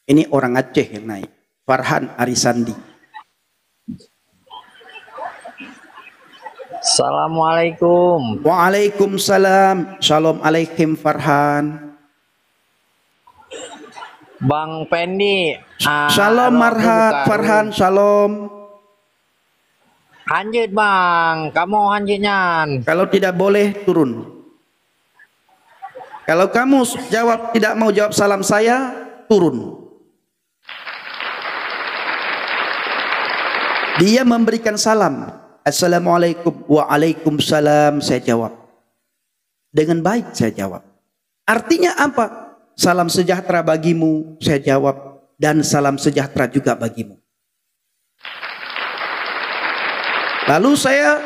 Ini orang Aceh yang naik. Farhan Arisandi. Assalamualaikum. Waalaikumsalam. Shalom alaikum Farhan. Bang Pendi. Shalom Marhat Farhan. Shalom. Hanjit bang, kamu hanjitnya. Kalau tidak boleh turun. Kalau kamu tidak mau jawab salam saya, turun. Dia memberikan salam. Assalamualaikum. Waalaikumsalam. Saya jawab. Dengan baik saya jawab. Artinya apa? Salam sejahtera bagimu. Saya jawab. Dan salam sejahtera juga bagimu. Lalu saya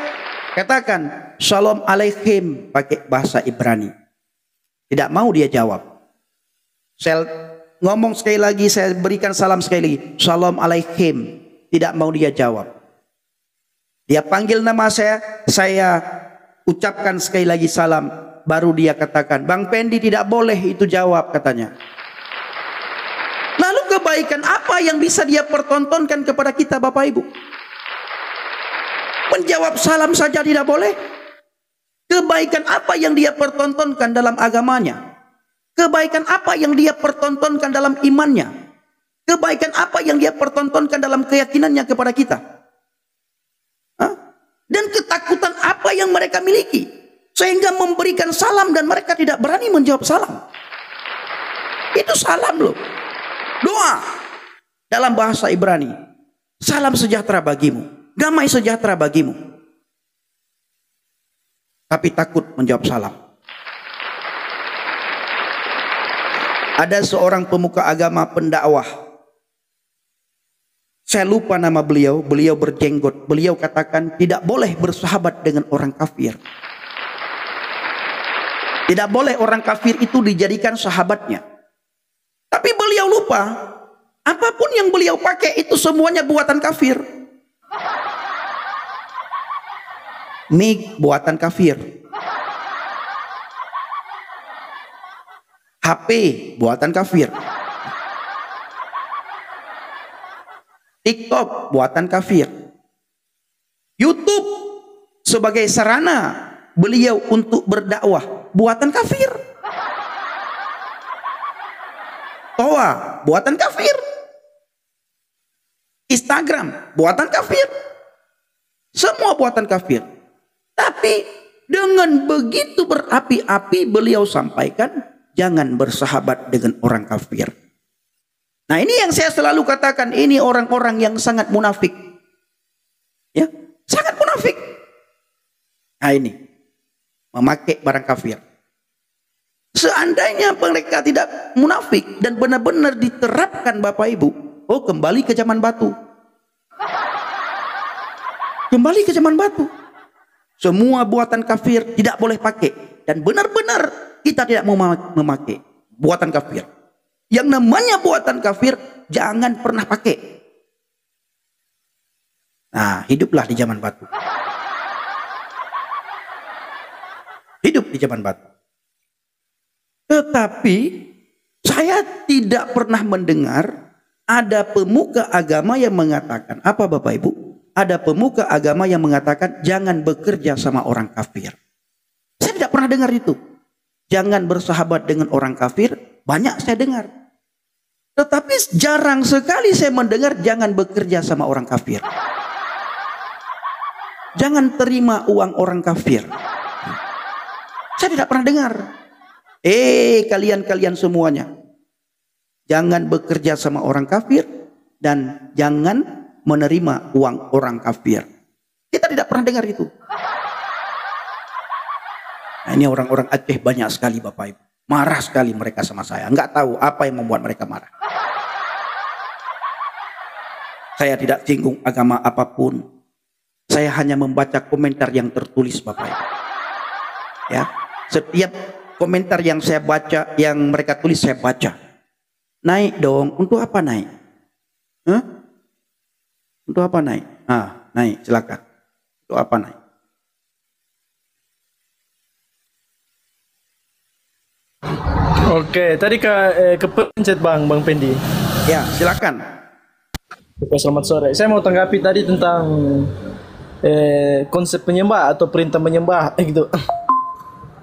katakan. Shalom alaikum. Pakai bahasa Ibrani. Tidak mau dia jawab. Saya ngomong sekali lagi. Saya berikan salam sekali lagi. Shalom alaikum. Tidak mau dia jawab. Dia panggil nama saya ucapkan sekali lagi salam. Baru dia katakan, Bang Pendi tidak boleh itu jawab katanya. Lalu kebaikan apa yang bisa dia pertontonkan kepada kita Bapak Ibu? Menjawab salam saja tidak boleh? Kebaikan apa yang dia pertontonkan dalam agamanya? Kebaikan apa yang dia pertontonkan dalam imannya? Kebaikan apa yang dia pertontonkan dalam keyakinannya kepada kita? Hah? Dan ketakutan apa yang mereka miliki sehingga memberikan salam dan mereka tidak berani menjawab salam? Itu salam loh. Doa dalam bahasa Ibrani. Salam sejahtera bagimu, damai sejahtera bagimu. Tapi takut menjawab salam. Ada seorang pemuka agama pendakwah. Saya lupa nama beliau, beliau berjenggot. Beliau katakan tidak boleh bersahabat dengan orang kafir. Tidak boleh orang kafir itu dijadikan sahabatnya. Tapi beliau lupa, apapun yang beliau pakai itu semuanya buatan kafir. Mic buatan kafir. HP buatan kafir. TikTok buatan kafir. YouTube sebagai sarana beliau untuk berdakwah buatan kafir. Toa buatan kafir. Instagram buatan kafir. Semua buatan kafir. Tapi dengan begitu berapi-api beliau sampaikan, jangan bersahabat dengan orang kafir. Nah ini yang saya selalu katakan, ini orang-orang yang sangat munafik. Ya, sangat munafik. Nah ini, memakai barang kafir. Seandainya mereka tidak munafik dan benar-benar diterapkan Bapak Ibu, oh kembali ke zaman batu. Kembali ke zaman batu. Semua buatan kafir tidak boleh pakai. Dan benar-benar kita tidak mau memakai buatan kafir. Yang namanya buatan kafir jangan pernah pakai. Nah, hiduplah di zaman batu. Hidup di zaman batu. Tetapi saya tidak pernah mendengar ada pemuka agama yang mengatakan, apa Bapak Ibu? Ada pemuka agama yang mengatakan jangan bekerja sama orang kafir. Saya tidak pernah dengar itu. Jangan bersahabat dengan orang kafir, banyak saya dengar. Tetapi jarang sekali saya mendengar jangan bekerja sama orang kafir. Jangan terima uang orang kafir. Saya tidak pernah dengar. Kalian-kalian semuanya, jangan bekerja sama orang kafir dan jangan menerima uang orang kafir. Kita tidak pernah dengar itu. Nah, ini orang-orang Aceh banyak sekali Bapak Ibu. Marah sekali mereka sama saya. Enggak tahu apa yang membuat mereka marah. Saya tidak singgung agama apapun. Saya hanya membaca komentar yang tertulis Bapak Ibu. Ya, setiap komentar yang saya baca, yang mereka tulis saya baca. Naik dong. Untuk apa naik? Hah? Untuk apa naik? Naik silakan. Untuk apa naik? Oke, tadi kepencet Bang Pendi. Ya, silakan. Oke, selamat sore. Saya mau tanggapi tadi tentang konsep penyembah atau perintah menyembah gitu.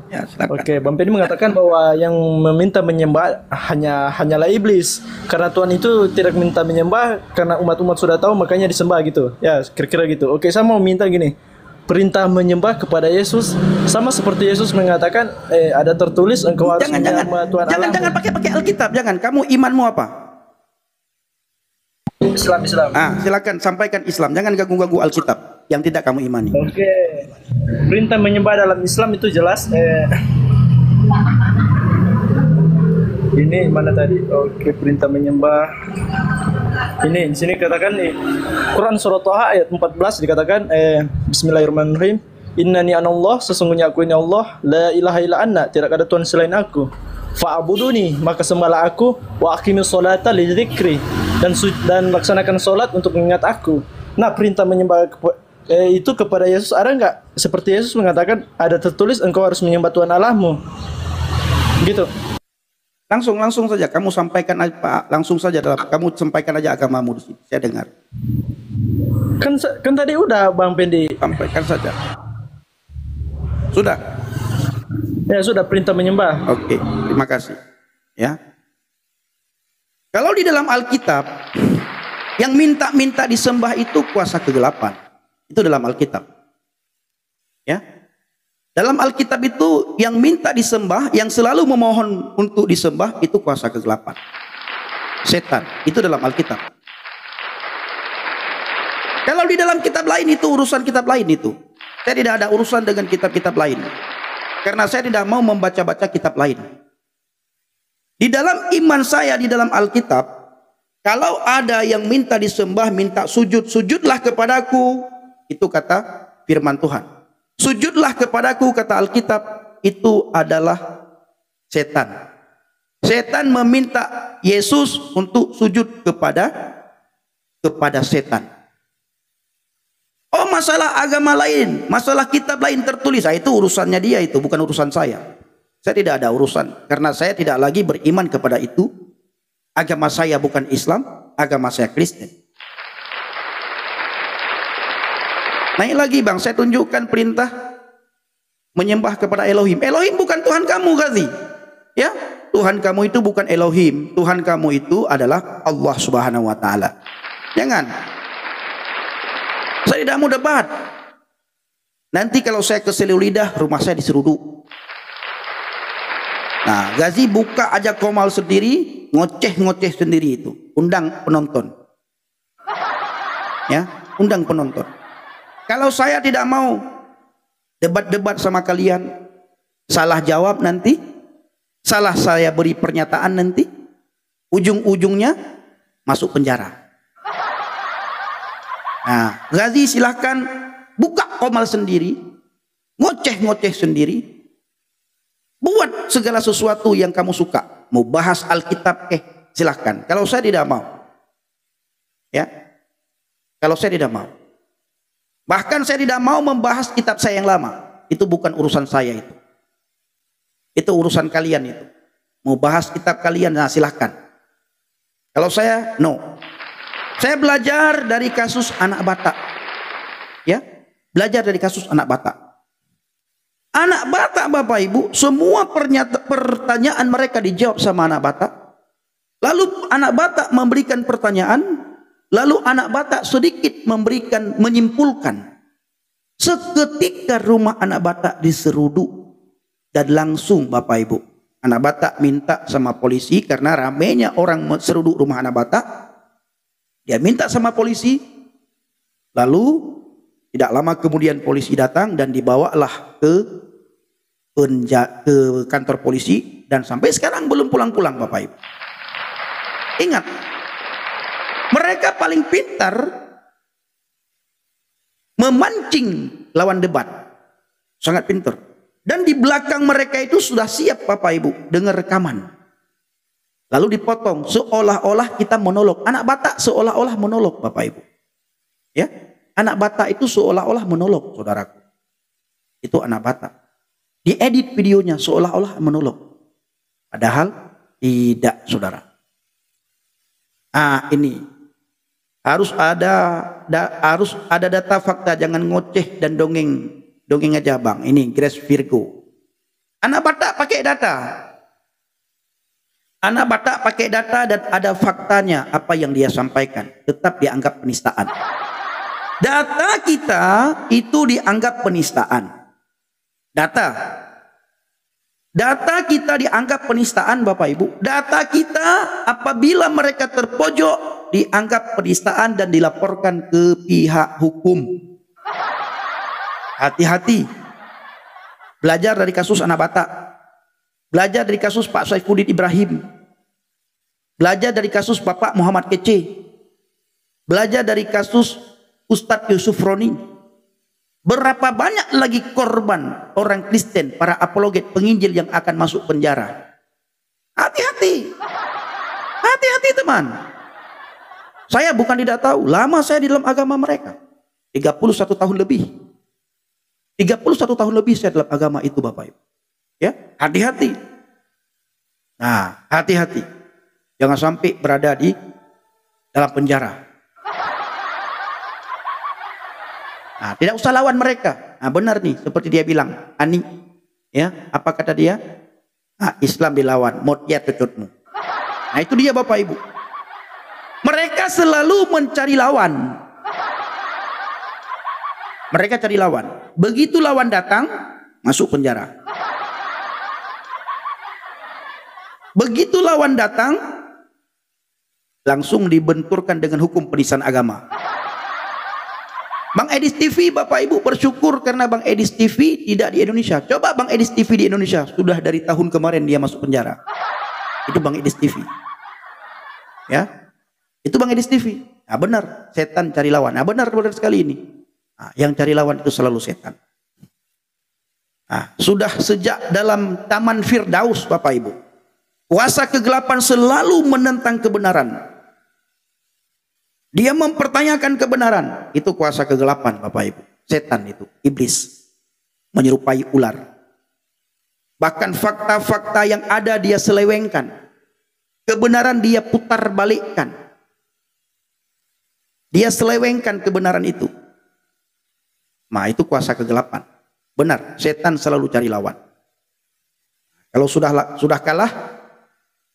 Ya, silakan. Oke, Bang Pedi mengatakan bahwa yang meminta menyembah hanyalah iblis. Karena Tuhan itu tidak minta menyembah karena umat-umat sudah tahu makanya disembah gitu. Ya, kira-kira gitu. Oke, saya mau minta gini. Perintah menyembah kepada Yesus sama seperti Yesus mengatakan ada tertulis engkau harus menyembah Tuhan Allahmu. Jangan pakai Alkitab, jangan. Kamu imanmu apa? Islam. Silakan sampaikan Islam. Jangan ganggu-ganggu Alkitab yang tidak kamu imani. Oke. Perintah menyembah dalam Islam itu jelas ini mana tadi? Oke, perintah menyembah. Ini di sini katakan nih Quran surah Thaha ayat 14 dikatakan Bismillahirrahmanirrahim. Innani anallah, sesungguhnya aku ini Allah, la ilaha illa anna, tidak ada Tuhan selain aku. Fa'buduni, maka sembahlah aku, wa aqimis sholata li dzikri, dan laksanakan salat untuk mengingat aku. Nah, perintah menyembah itu kepada Yesus ada enggak? Seperti Yesus mengatakan ada tertulis engkau harus menyembah Tuhan Allahmu. Gitu. Langsung saja kamu sampaikan kamu sampaikan aja agamamu di sini. Saya dengar. Kan tadi udah Bang Pendi. Sampaikan saja. Sudah. Ya sudah, perintah menyembah. Oke, terima kasih. Ya. Kalau di dalam Alkitab yang minta disembah itu kuasa kegelapan. Itu dalam Alkitab. Ya. Dalam Alkitab itu yang minta disembah, yang selalu memohon untuk disembah itu kuasa kegelapan. Setan. Itu dalam Alkitab. Kalau di dalam kitab lain itu urusan kitab lain itu. Saya tidak ada urusan dengan kitab-kitab lain. Karena saya tidak mau membaca-baca kitab lain. Di dalam iman saya di dalam Alkitab, kalau ada yang minta disembah, minta sujud, sujudlah kepadaku. Itu kata firman Tuhan. Sujudlah kepadaku, kata Alkitab, itu adalah setan. Setan meminta Yesus untuk sujud kepada setan. Oh, masalah agama lain, masalah kitab lain tertulis, itu urusannya dia, itu bukan urusan saya. Saya tidak ada urusan, karena saya tidak lagi beriman kepada itu. Agama saya bukan Islam, agama saya Kristen. Naik lagi bang, saya tunjukkan perintah menyembah kepada Elohim. Elohim bukan Tuhan kamu, Ghazi. Ya, Tuhan kamu itu bukan Elohim. Tuhan kamu itu adalah Allah Subhanahu wa Ta'ala. Jangan. Saya tidak mau debat. Nanti kalau saya ke Selu Lidah, rumah saya diseruduk. Nah, Ghazi buka aja komal sendiri, ngoceh sendiri itu. Undang penonton. Ya, undang penonton. Kalau saya tidak mau debat-debat sama kalian, salah jawab nanti, salah saya beri pernyataan nanti, ujung-ujungnya masuk penjara. Nah, Ghazi silahkan buka komal sendiri, ngoceh sendiri, buat segala sesuatu yang kamu suka. Mau bahas Alkitab, silahkan. Kalau saya tidak mau, ya, kalau saya tidak mau. Bahkan saya tidak mau membahas kitab saya yang lama. Itu bukan urusan saya itu. Itu urusan kalian itu. Mau bahas kitab kalian, nah silahkan. Kalau saya, no. Saya belajar dari kasus anak Batak. Ya, belajar dari kasus anak Batak. Anak Batak Bapak Ibu, semua pertanyaan mereka dijawab sama anak Batak. Lalu anak Batak memberikan pertanyaan. Lalu anak Batak sedikit menyimpulkan. Seketika rumah anak Batak diseruduk. Dan langsung Bapak Ibu, anak Batak minta sama polisi, karena ramainya orang seruduk rumah anak Batak. Dia minta sama polisi. Lalu tidak lama kemudian polisi datang dan dibawalah ke kantor polisi. Dan sampai sekarang belum pulang-pulang Bapak Ibu. Ingat, mereka paling pintar memancing lawan debat. Sangat pintar. Dan di belakang mereka itu sudah siap Bapak Ibu dengar rekaman. Lalu dipotong seolah-olah kita monolog. Anak Batak seolah-olah monolog Bapak Ibu. Ya, anak Batak itu seolah-olah monolog, saudaraku. Itu anak Batak. Diedit videonya seolah-olah monolog. Padahal tidak, saudara. Ini harus ada data fakta, jangan ngoceh dan dongeng aja bang. Ini Grace Virgo. Anak Batak pakai data. Anak Batak pakai data dan ada faktanya apa yang dia sampaikan. Tetap dianggap penistaan. Data kita itu dianggap penistaan. Data kita dianggap penistaan Bapak Ibu. Data kita apabila mereka terpojok dianggap penistaan dan dilaporkan ke pihak hukum. Hati-hati. Belajar dari kasus anak Batak. Belajar dari kasus Pak Saifuddin Ibrahim. Belajar dari kasus Bapak Muhammad Kece. Belajar dari kasus Ustadz Yusuf Roni. Berapa banyak lagi korban orang Kristen, para apologet penginjil yang akan masuk penjara. Hati-hati. Hati-hati teman. Saya bukan tidak tahu, lama saya di dalam agama mereka. 31 tahun lebih. 31 tahun lebih saya dalam agama itu Bapak Ibu. Ya, hati-hati. Nah, hati-hati. Jangan sampai berada di dalam penjara. Nah, tidak usah lawan mereka. Nah, benar nih, seperti dia bilang, Ani, ya, apa kata dia? Islam dilawan, motnya tututmu. Nah, itu dia Bapak Ibu. Mereka selalu mencari lawan. Mereka cari lawan. Begitu lawan datang, masuk penjara. Begitu lawan datang, langsung dibenturkan dengan hukum penistaan agama. Bang Edis TV, Bapak Ibu bersyukur karena Bang Edis TV tidak di Indonesia. Coba Bang Edis TV di Indonesia, sudah dari tahun kemarin dia masuk penjara. Itu Bang Edis TV. Ya, itu Bang Edis TV. Nah, benar, setan cari lawan. Nah, benar sekali ini. Nah, yang cari lawan itu selalu setan. Nah, sudah sejak dalam Taman Firdaus Bapak Ibu, kuasa kegelapan selalu menentang kebenaran. Dia mempertanyakan kebenaran. Itu kuasa kegelapan Bapak Ibu. Setan itu, iblis, menyerupai ular. Bahkan fakta-fakta yang ada dia selewengkan. Kebenaran dia putar balikkan. Dia selewengkan kebenaran itu. Nah, itu kuasa kegelapan. Benar, setan selalu cari lawan. Kalau sudah kalah,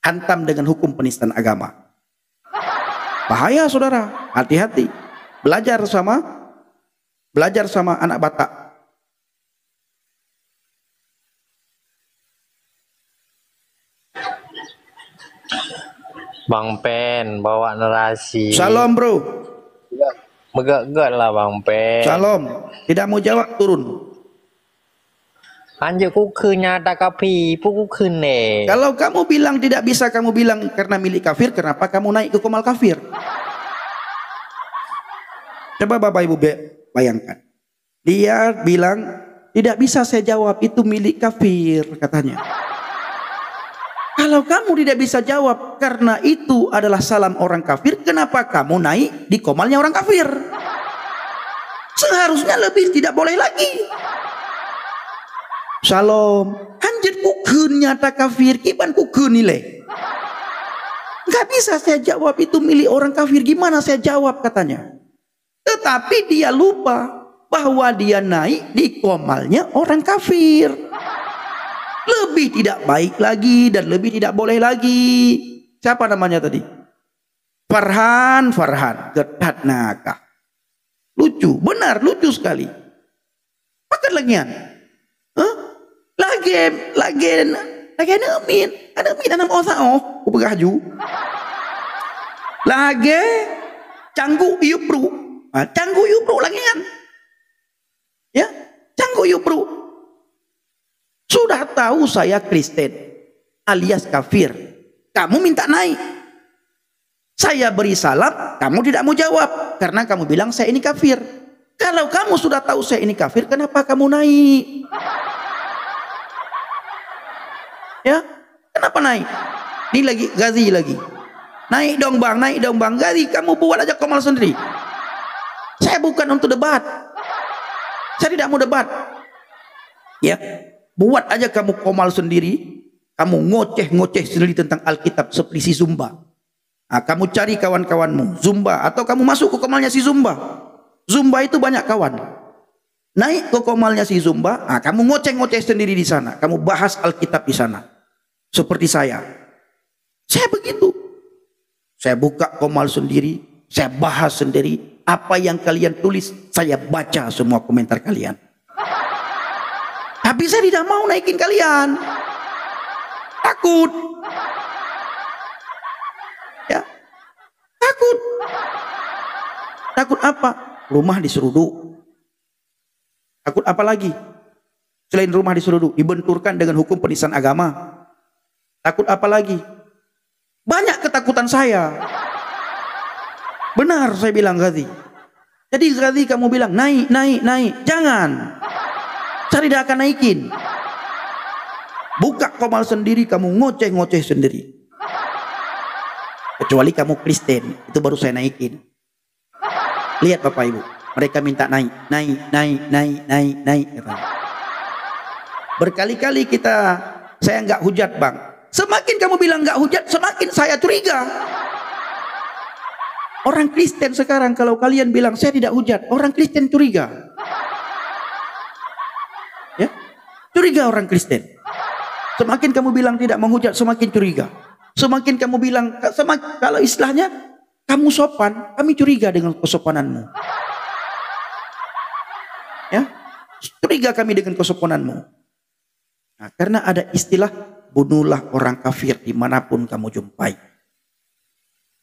hantam dengan hukum penistaan agama. Bahaya saudara, hati-hati. Belajar sama anak Batak. Bang Pen bawa narasi. Salam bro. Megak-gak lah Bang Pen. Salam. Tidak mau jawab, turun. Anjir ku nyata kapi, puku kene. Kalau kamu bilang tidak bisa, kamu bilang karena milik kafir, kenapa kamu naik ke komal kafir? Coba Bapak Ibu bayangkan. Dia bilang, tidak bisa saya jawab, itu milik kafir katanya. Kalau kamu tidak bisa jawab karena itu adalah salam orang kafir, kenapa kamu naik di komalnya orang kafir? Seharusnya lebih tidak boleh lagi. Salam, anjir kukun nyata kafir, kiban kukun nilai. Gak bisa saya jawab itu milik orang kafir, gimana saya jawab katanya. Tetapi dia lupa bahwa dia naik di komalnya orang kafir. Lebih tidak baik lagi dan lebih tidak boleh lagi. Siapa namanya tadi? Farhan, Getat Nakah. Lucu, benar lucu sekali. Makan lagian. Lagi amin anam osao ubagaju. Lagi canggu yupru. Canggu yupru lagian. Ya, canggu yupru. Sudah tahu saya Kristen alias kafir. Kamu minta naik. Saya beri salam, kamu tidak mau jawab karena kamu bilang saya ini kafir. Kalau kamu sudah tahu saya ini kafir, kenapa kamu naik? Ya, kenapa naik? Ini lagi Gazi lagi. Naik dong bang. Gazi, kamu buat aja komal sendiri. Saya bukan untuk debat. Saya tidak mau debat. Ya, buat aja kamu komal sendiri. Kamu ngoceh sendiri tentang Alkitab seperti si Zumba. Nah, kamu cari kawan-kawanmu Zumba, atau kamu masuk ke komalnya si Zumba. Zumba itu banyak kawan. Naik ke komalnya si Zumba, nah, kamu ngoceh-ngoceh sendiri di sana. Kamu bahas Alkitab di sana. Seperti saya. Saya begitu. Saya buka komal sendiri, saya bahas sendiri. Apa yang kalian tulis, saya baca semua komentar kalian. Tapi saya tidak mau naikin kalian. Takut. Ya. Takut. Takut apa? Rumah diseruduk. Takut apa lagi? Selain rumah diseruduk, dibenturkan dengan hukum penistaan agama. Takut apa lagi? Banyak ketakutan saya. Benar saya bilang Ghazi. Jadi Ghazi kamu bilang naik, naik, naik. Jangan. Saya tidak akan naikin. Buka komal sendiri, kamu ngoceh-ngoceh sendiri. Kecuali kamu Kristen, itu baru saya naikin. Lihat Bapak Ibu, mereka minta naik, naik, naik, naik, naik, naik. Berkali-kali saya nggak hujat Bang. Semakin kamu bilang nggak hujat, semakin saya curiga. Orang Kristen sekarang kalau kalian bilang saya tidak hujat, orang Kristen curiga. Ya, curiga orang Kristen. Semakin kamu bilang tidak menghujat, semakin curiga. Semakin kamu bilang, kalau istilahnya kamu sopan, kami curiga dengan kesopananmu. Ya, curiga kami dengan kesopananmu. Nah, karena ada istilah bunuhlah orang kafir dimanapun kamu jumpai.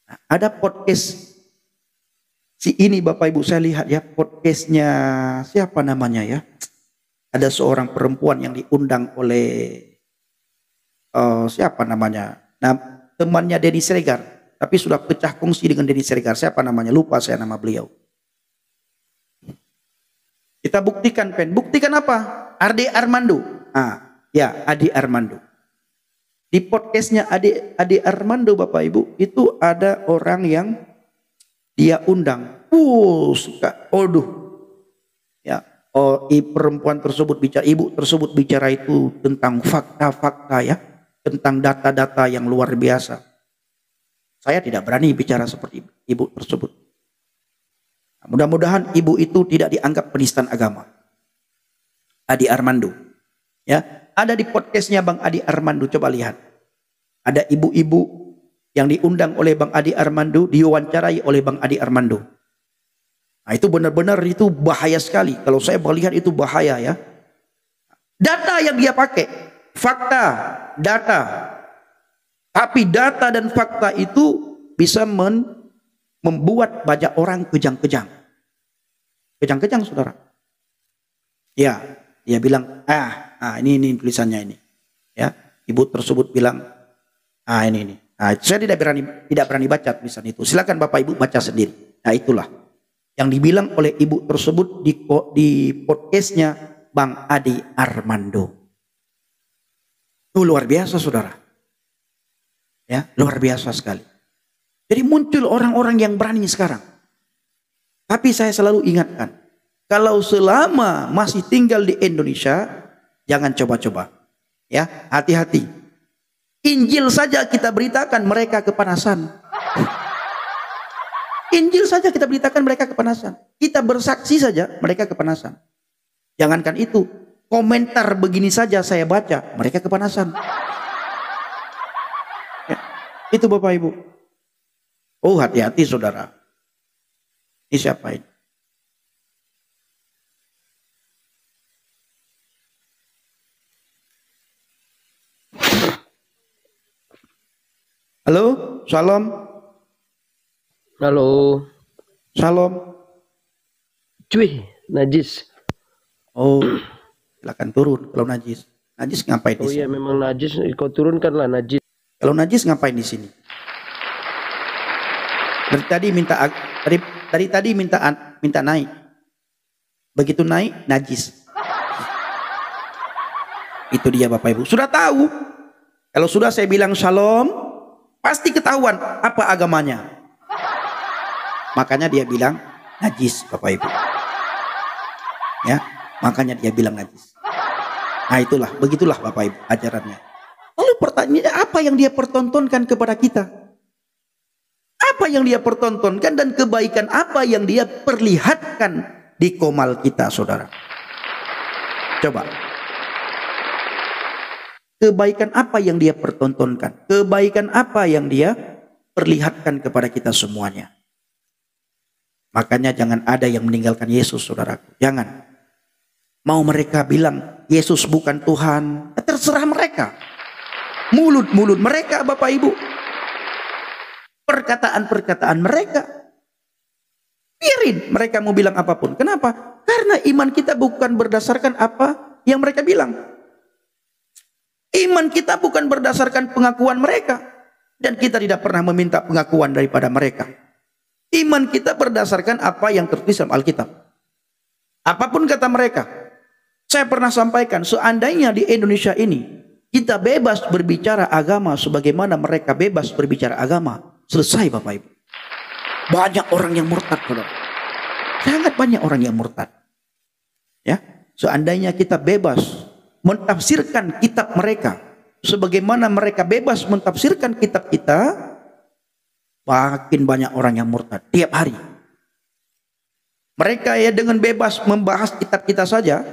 Nah, ada podcast si ini Bapak Ibu, saya lihat ya podcastnya siapa namanya ya. Ada seorang perempuan yang diundang oleh siapa namanya. Nah, temannya Denny Siregar, tapi sudah pecah kongsi dengan Denny Siregar. Siapa namanya? Lupa saya nama beliau. Kita buktikan buktikan apa? Ade Armando. Ya, Ade Armando. Di podcastnya Ade Armando Bapak Ibu, itu ada orang yang dia undang. Ya, perempuan tersebut bicara, ibu tersebut bicara itu tentang fakta-fakta ya, tentang data-data yang luar biasa. Saya tidak berani bicara seperti ibu tersebut. Mudah-mudahan ibu itu tidak dianggap penistaan agama. Ade Armando. Ya, ada di podcastnya Bang Ade Armando, coba lihat. Ada ibu-ibu yang diundang oleh Bang Ade Armando, diwawancarai oleh Bang Ade Armando. Nah, itu benar-benar itu bahaya sekali. Kalau saya melihat itu bahaya ya. Data yang dia pakai, fakta, data. Tapi data dan fakta itu bisa membuat banyak orang kejang-kejang. Kejang-kejang saudara. Ya, dia bilang, ini tulisannya ini. Ya, ibu tersebut bilang, ini. Nah, saya tidak berani baca tulisan itu. Silakan Bapak Ibu baca sendiri. Nah, itulah yang dibilang oleh ibu tersebut di podcastnya Bang Ade Armando. Itu luar biasa saudara. Ya, luar biasa sekali. Jadi muncul orang-orang yang berani sekarang. Tapi saya selalu ingatkan, kalau selama masih tinggal di Indonesia, jangan coba-coba. Ya, hati-hati. Injil saja kita beritakan mereka kepanasan. Injil saja kita beritakan mereka kepanasan. Kita bersaksi saja mereka kepanasan. Jangankan itu, komentar begini saja saya baca, mereka kepanasan. Ya, itu Bapak Ibu. Oh, hati-hati saudara. Ini siapa ini? Halo, Shalom. Halo, Shalom. cuy, najis. Oh, silakan turun kalau najis. Najis ngapain di Oh sini? iya, memang najis. Kau turunkanlah najis. Kalau najis ngapain di sini? Dari tadi minta naik. Begitu naik najis. Itu dia Bapak Ibu. Sudah tahu. Kalau sudah saya bilang shalom, pasti ketahuan apa agamanya. Makanya dia bilang najis Bapak Ibu. Ya, makanya dia bilang najis. Nah, begitulah Bapak Ibu ajarannya. Lalu pertanyaannya, apa yang dia pertontonkan kepada kita? apa yang dia pertontonkan dan kebaikan apa yang dia perlihatkan di komal kita, saudara. Coba. Kebaikan apa yang dia pertontonkan? Kebaikan apa yang dia perlihatkan kepada kita semuanya? Makanya jangan ada yang meninggalkan Yesus, saudaraku. Jangan. Mau mereka bilang Yesus bukan Tuhan, terserah mereka. Mulut-mulut mereka, Bapak Ibu. Perkataan-perkataan mereka. Biarin mereka mau bilang apapun. Kenapa? Karena iman kita bukan berdasarkan apa yang mereka bilang. Iman kita bukan berdasarkan pengakuan mereka. Dan kita tidak pernah meminta pengakuan daripada mereka. Iman kita berdasarkan apa yang tertulis dalam Alkitab. Apapun kata mereka. Saya pernah sampaikan, seandainya di Indonesia ini kita bebas berbicara agama sebagaimana mereka bebas berbicara agama, selesai Bapak Ibu. Banyak orang yang murtad, saudara. Sangat banyak orang yang murtad. Ya, seandainya kita bebas mentafsirkan kitab mereka sebagaimana mereka bebas mentafsirkan kitab kita, makin banyak orang yang murtad tiap hari. Mereka ya dengan bebas membahas kitab kita saja,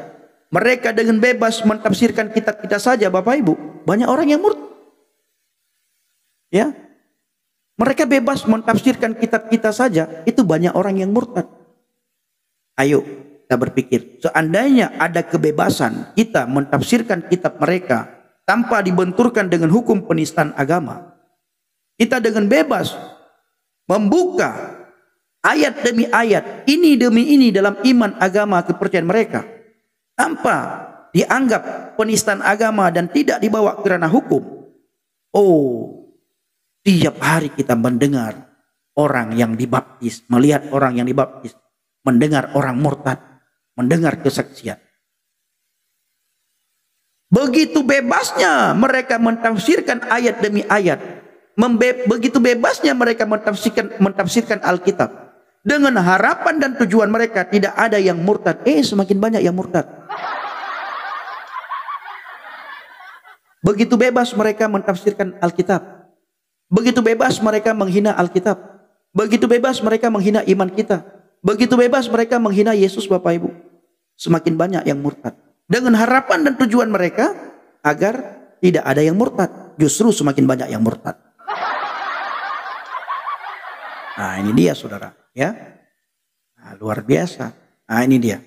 mereka dengan bebas mentafsirkan kitab kita saja, Bapak Ibu, banyak orang yang murtad. Ya, mereka bebas mentafsirkan kitab kita saja, itu banyak orang yang murtad. Ayo kita berpikir, seandainya ada kebebasan kita mentafsirkan kitab mereka tanpa dibenturkan dengan hukum penistaan agama, kita dengan bebas membuka ayat demi ayat, ini demi ini dalam iman agama kepercayaan mereka, tanpa dianggap penistaan agama dan tidak dibawa ke ranah hukum. Oh, tiap hari kita mendengar orang yang dibaptis, melihat orang yang dibaptis, mendengar orang murtad, mendengar kesaksian. Begitu bebasnya mereka mentafsirkan ayat demi ayat. Begitu bebasnya mereka mentafsirkan Alkitab. Dengan harapan dan tujuan mereka tidak ada yang murtad. Semakin banyak yang murtad. Begitu bebas mereka mentafsirkan Alkitab. Begitu bebas mereka menghina Alkitab. Begitu bebas mereka menghina iman kita. Begitu bebas mereka menghina Yesus, Bapak Ibu. Semakin banyak yang murtad. Dengan harapan dan tujuan mereka agar tidak ada yang murtad. Justru semakin banyak yang murtad. Nah, ini dia, saudara. Ya, nah, luar biasa. Nah, ini dia.